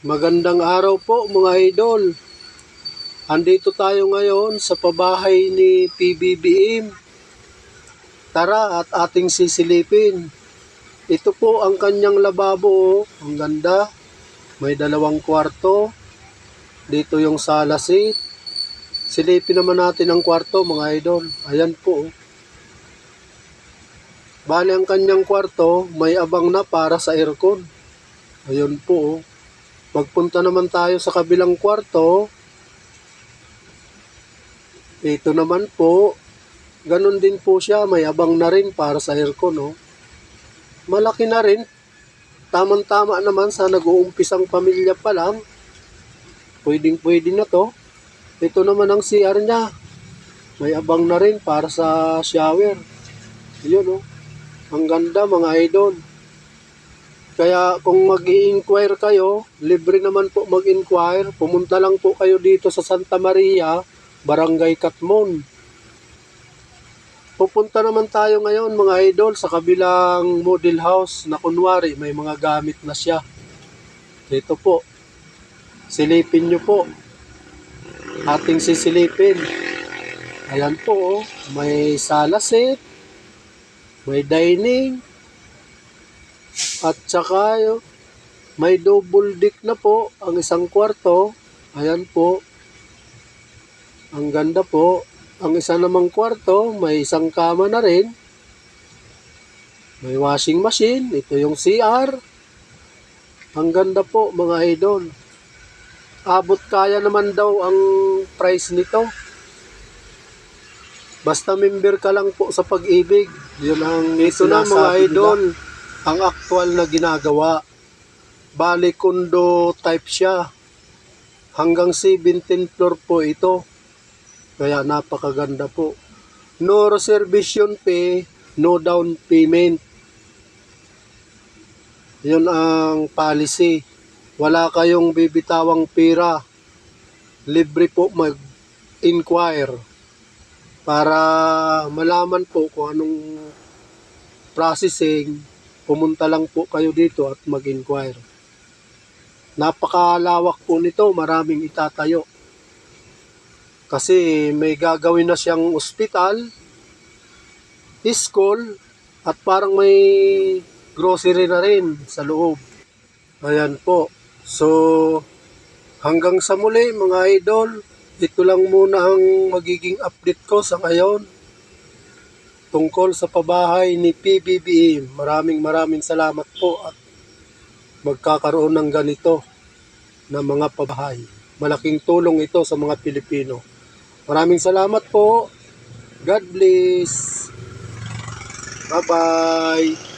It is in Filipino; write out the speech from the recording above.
Magandang araw po mga idol. Andito tayo ngayon sa pabahay ni PBBM. Tara at ating sisilipin. Ito po ang kanyang lababo. Ang ganda. May 2 kwarto. Dito yung sala seat. Silipin naman natin ang kwarto mga idol. Ayan po. Bali ang kanyang kwarto may abang na para sa aircon. Ayun po. Magpunta naman tayo sa kabilang kwarto. Ito naman po, ganun din po siya, may abang na rin para sa aircon, no? Malaki na rin, tamang-tama naman sa nag-uumpisang pamilya pa lang. Pwedeng-pwede na to. Ito naman ang CR niya, may abang na rin para sa shower. Yun, no? Ang ganda mga idol. Kaya kung mag-i-inquire kayo, libre naman po mag-inquire. Pumunta lang po kayo dito sa Santa Maria, Barangay Katmon. Pupunta naman tayo ngayon mga idol sa kabilang model house na kunwari may mga gamit na siya. Dito po. Silipin nyo po. Ating sisilipin. Ayan po. May sala set. May dining. At saka may double deck na po ang isang kwarto. Ayan po. Ang ganda po. Ang isa namang kwarto, may isang kama na rin. May washing machine. Ito yung CR. Ang ganda po mga idol. Abot kaya naman daw ang price nito. Basta member ka lang po sa Pag-ibig. Yun ang ito na mga idol. Ang actual na ginagawa. Bali condo type siya. Hanggang 17th floor po ito. Kaya napakaganda po. No reservation fee, no down payment. Yun ang policy. Wala kayong bibitawang pera. Libre po mag-inquire. Para malaman po kung anong processing, pumunta lang po kayo dito at mag-inquire. Napakalawak po nito, maraming itatayo. Kasi may gagawin na siyang ospital, school, at parang may grocery na rin sa loob. Ayan po. So, hanggang sa muli mga idol, ito lang muna ang magiging update ko sa ngayon tungkol sa pabahay ni PBBM. Maraming salamat po at magkakaroon ng ganito na mga pabahay. Malaking tulong ito sa mga Pilipino. Maraming salamat po. God bless. Bye-bye.